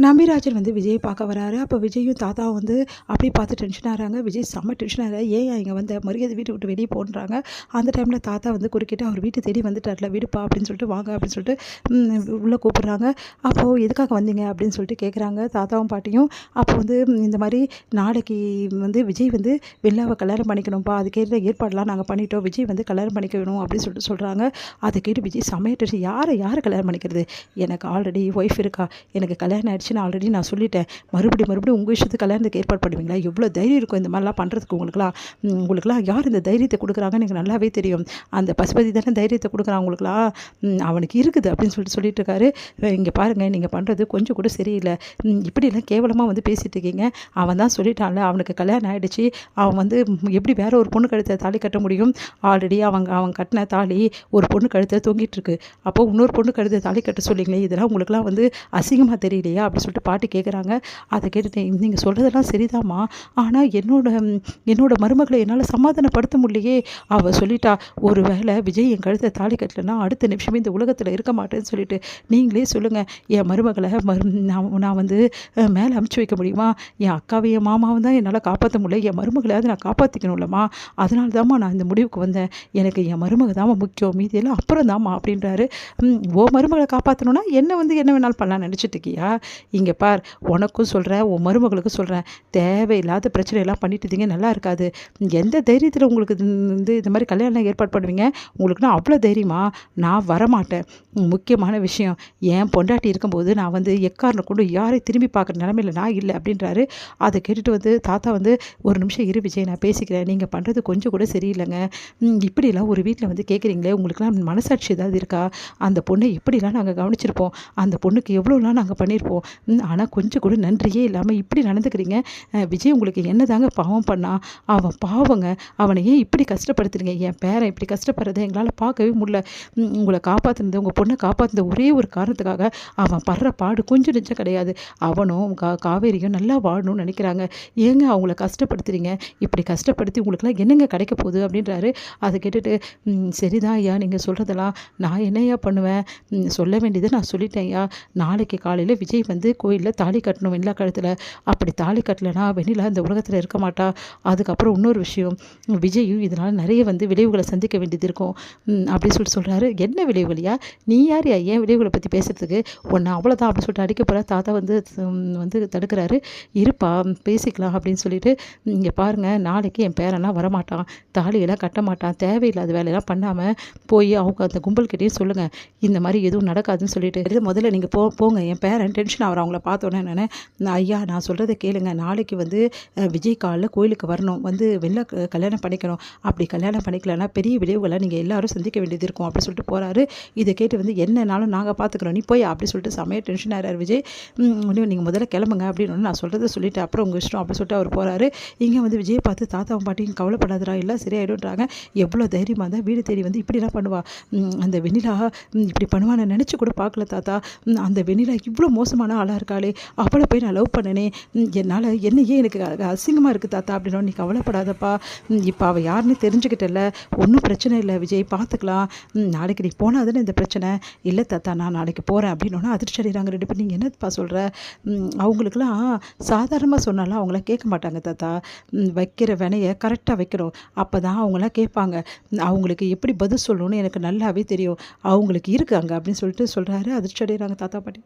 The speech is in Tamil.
நம்பிராஜன் வந்து விஜய் பார்க்க வராரு. அப்போ விஜயும் தாத்தாவும் வந்து அப்படியே பார்த்து டென்ஷன் ஆகிறாங்க. விஜய் செம்ம டென்ஷன் ஆகிறாரு. ஏன் இங்கே வந்து மரியாதை வீட்டை விட்டு வெளியே போன்றாங்க. அந்த டைமில் தாத்தா வந்து குறுக்கிட்டு அவர் வீட்டை தேடி வந்துட்டார்ல, விடுப்பா அப்படின்னு சொல்லிட்டு வாங்க அப்படின்னு சொல்லிட்டு உள்ளே கூப்பிட்றாங்க. அப்போது எதுக்காக வந்தீங்க அப்படின்னு சொல்லிட்டு கேட்குறாங்க தாத்தாவும் பாட்டியும். அப்போ வந்து இந்த மாதிரி நாளைக்கு வந்து விஜய் வந்து வெள்ளாவை கல்யாணம் பண்ணிக்கணும்ப்பா, அதுக்கேற்ற ஏற்பாடெலாம் நாங்கள் பண்ணிட்டோம், விஜய் வந்து கல்யாணம் பண்ணிக்கணும் அப்படின்னு சொல்லிட்டு சொல்கிறாங்க. அதை கேட்டு விஜய் செம்மையா டென்ஷன். யாரை கல்யாணம் பண்ணிக்கிறது? எனக்கு ஆல்ரெடி ஒய்ஃப் இருக்கா, எனக்கு கல்யாணம் ஆயிடுச்சு ஆல்ரெடி நான் சொல்லிட்டேன். மறுபடியும் உங்கள் விஷயத்துக்கு கல்யாணத்துக்கு ஏற்பாடு பண்ணுவீங்களா? எவ்வளோ தைரியம் இருக்கும் இந்த மாதிரிலாம் பண்ணுறதுக்கு உங்களுக்குலாம் யார் இந்த தைரியத்தை கொடுக்குறாங்கன்னு எனக்கு நல்லாவே தெரியும். அந்த பசுபதி தானே தைரியத்தை கொடுக்குறான் உங்களுக்குலாம், அவனுக்கு இருக்குது அப்படின்னு சொல்லிட்டு இருக்காரு. இங்கே பாருங்கள், நீங்கள் பண்ணுறது கொஞ்சம் கூட சரியில்லை, இப்படிலாம் கேவலமாக வந்து பேசிகிட்டு இருக்கீங்க. அவன் தான் சொல்லிட்டான்ல அவனுக்கு கல்யாணம் ஆகிடுச்சு, அவன் வந்து எப்படி வேற ஒரு பொண்ணு கழுத்தை தாலி கட்ட முடியும்? ஆல்ரெடி அவன் கட்டின தாலி ஒரு பொண்ணு கழுத்தை தொங்கிட்டு இருக்கு. அப்போ இன்னொரு பொண்ணு கழுத்தை தாலி கட்ட சொல்லிங்களே, இதெல்லாம் உங்களுக்குலாம் வந்து அசிங்கமாக தெரியலையா அப்படின்னு சொல்லிட்டு பாட்டி கேட்குறாங்க. அதை கேட்டுட்டு நீங்கள் சொல்கிறதெல்லாம் சரிதாம்மா, ஆனால் என்னோட மருமகளை என்னால் சமாதானப்படுத்த முடியலையே. அவள் சொல்லிட்டா, ஒரு வேளை விஜய் என் கழுத்தை தாலி கட்டலைன்னா அடுத்த நிமிஷமே இந்த உலகத்தில் இருக்க மாட்டேன்னு சொல்லிட்டு நீங்களே சொல்லுங்கள். என் மருமகளை நான் வந்து மேலே அமுச்சு வைக்க முடியுமா? என் அக்காவையும் என் மாமாவும் தான் என்னால் காப்பாற்ற முடியல, என் மருமகளையாவது நான் காப்பாற்றிக்கணும்லம்மா. அதனால தாம்மா நான் இந்த முடிவுக்கு வந்தேன். எனக்கு என் மருமக தாம்மா முக்கியம், மீதியெல்லாம் அப்புறம் தாம்மா அப்படின்றாரு. ஓ மருமகளை காப்பாற்றணுன்னா என்ன வந்து என்ன வேணாலும் பண்ணலாம் நினச்சிட்டு இருக்கியா? இங்கே பார், உனக்கும் சொல்கிறேன், உன் மருமகளுக்கும் சொல்கிறேன், தேவையில்லாத பிரச்சனையெல்லாம் பண்ணிட்டுதீங்க, நல்லா இருக்காது. எந்த தைரியத்தில் உங்களுக்கு வந்து இந்த மாதிரி கல்யாணம் ஏற்பாடு பண்ணுவீங்க? உங்களுக்குன்னா அவ்வளோ தைரியமா? நான் வரமாட்டேன். முக்கியமான விஷயம், என் பொண்டாட்டி இருக்கும்போது நான் வந்து எக்காரணம் கொண்டு யாரை திரும்பி பார்க்குற நிலமையில நான் இல்லை அப்படின்றாரு. அதை கேட்டுட்டு வந்து தாத்தா வந்து, ஒரு நிமிஷம் இரு விஜய், நான் பேசிக்கிறேன், நீங்கள் பண்ணுறது கொஞ்சம் கூட சரியில்லைங்க. இப்படிலாம் ஒரு வீட்டில் வந்து கேட்குறீங்களே, உங்களுக்குலாம் மனசாட்சி ஏதாவது இருக்கா? அந்த பொண்ணை எப்படிலாம் நாங்கள் கவனிச்சிருப்போம், அந்த பொண்ணுக்கு எவ்வளோலாம் நாங்கள் பண்ணியிருப்போம், ஆனால் கொஞ்சம் கூட நன்றியே இல்லாமல் இப்படி நடந்துக்கிறீங்க. விஜய் உங்களுக்கு என்ன தாங்க பாவம் பண்ணா? அவன் பாவங்க, அவனை ஏன் இப்படி கஷ்டப்படுத்துறீங்க? என் பேரன் இப்படி கஷ்டப்படுறதை எங்களால் பார்க்கவே முடியல. உங்களை காப்பாற்றுனது, உங்கள் பொண்ணை காப்பாற்றுன ஒரே ஒரு காரணத்துக்காக அவன் படுற பாடு கொஞ்சம் நெஞ்சம் கிடையாது. அவனும் காவேரியும் நல்லா வாழணும்னு நினைக்கிறாங்க. ஏங்க அவங்கள கஷ்டப்படுத்துறீங்க? இப்படி கஷ்டப்படுத்தி உங்களுக்குலாம் என்னங்க கிடைக்க போகுது அப்படின்றாரு. அதை கேட்டுட்டு, சரிதான் ஐயா, நீங்கள் சொல்கிறதெல்லாம் நான் என்னையா பண்ணுவேன்? சொல்ல வேண்டியதை நான் சொல்லிட்டேன் ஐயா. நாளைக்கு காலையில் விஜய் வந்து கோயிலில் தாலி கட்டணும் வெண்ணிலா கழுத்தில். அப்படி தாலி கட்டலைன்னா வெண்ணிலா இந்த உலகத்தில் இருக்க மாட்டா. அதுக்கப்புறம் இன்னொரு விஷயம், விஜயும் இதனால் நிறைய வந்து விளைவுகளை சந்திக்க வேண்டியது இருக்கும் அப்படி சொல்கிறாரு. என்ன விளைவுகளையா? நீ யார் ஏன் விளைவுகளை பற்றி பேசுகிறதுக்கு? ஒன்று அவ்வளோதான் அப்படின்னு சொல்லிட்டு அடிக்க போகிற தாத்தா வந்து தடுக்கிறாரு. இருப்பா பேசிக்கலாம் அப்படின்னு சொல்லிட்டு, இங்கே பாருங்கள், நாளைக்கு என் பேரெல்லாம் வரமாட்டான், தாலியெல்லாம் கட்ட மாட்டான், தேவையில்லாத வேலையெல்லாம் பண்ணாமல் போய் அவங்க அந்த கும்பல்கிட்டே சொல்லுங்கள் இந்த மாதிரி எதுவும் நடக்காதுன்னு சொல்லிட்டு, முதல்ல நீங்கள் போங்க, என் பேரன் டென்ஷன் ஆகிற அவங்கள பார்த்தோன்னே ஐயா நான் சொல்கிறத கேளுங்க, நாளைக்கு வந்து விஜய் காலில் கோயிலுக்கு வரணும், வந்து வெளில கல்யாணம் பண்ணிக்கணும். அப்படி கல்யாணம் பண்ணிக்கலன்னா பெரிய விளைவுகளை நீங்கள் எல்லாரும் சந்திக்க வேண்டியது இருக்கும் அப்படி சொல்லிட்டு போகிறாரு. இதை கேட்டு வந்து என்னன்னாலும் நாங்கள் பார்த்துக்குறோம், நீ போய் அப்படி சொல்லிட்டு செமையாக டென்ஷன் ஆகிறார் விஜய். நீங்கள் முதல்ல கிளம்புங்க அப்படின்னு நான் சொல்கிறத சொல்லிவிட்டு அப்புறம் உங்கள் இஷ்டம் அப்படி சொல்லிட்டு அவர் போகிறாரு. இங்கே வந்து விஜய் பார்த்து தாத்தாவும் பாட்டியும் கவலைப்படாதரா, எல்லாம் சரியாயிடும்ன்றாங்க. எவ்வளோ தைரியமாக இருந்தால் வீடு தேடி வந்து இப்படிலாம் பண்ணுவா? அந்த வெண்ணிலா இப்படி பண்ணுவான்னு நினச்சி கூட பார்க்கல தாத்தா. அந்த வெண்ணிலா இவ்வளோ மோசமான ஆளாக இருக்காளே, அவளை போய் நான் லவ் பண்ணனே, என்னால் என்னையே எனக்கு அசிங்கமாக இருக்குது தாத்தா அப்படின்னா. நீ கவலைப்படாதப்பா, இப்போ அவள் யாருன்னு தெரிஞ்சுக்கிட்டல, ஒன்றும் பிரச்சனை இல்லை விஜய், பார்த்துக்கலாம். நாளைக்கு நீ போனால் தானே இந்த பிரச்சனை. இல்லை தாத்தா நான் நாளைக்கு போகிறேன் அப்படின்னோன்னா அதிர்ச்சி அடைகிறாங்க ரெண்டு பேர். நீங்கள் என்னப்பா சொல்கிற? அவங்களுக்குலாம் சாதாரணமாக சொன்னாலும் அவங்களாம் கேட்க மாட்டாங்க தாத்தா. வைக்கிற வினையை கரெக்டாக வைக்கணும், அப்போ தான் அவங்களாம் கேட்பாங்க. அவங்களுக்கு எப்படி பதில் சொல்லணும்னு எனக்கு நல்லாவே தெரியும், அவங்களுக்கு இருக்காங்க அப்படின்னு சொல்லிட்டு சொல்கிறாரு. அதிர்ச்சி அடைகிறாங்க தாத்தா பாட்டி.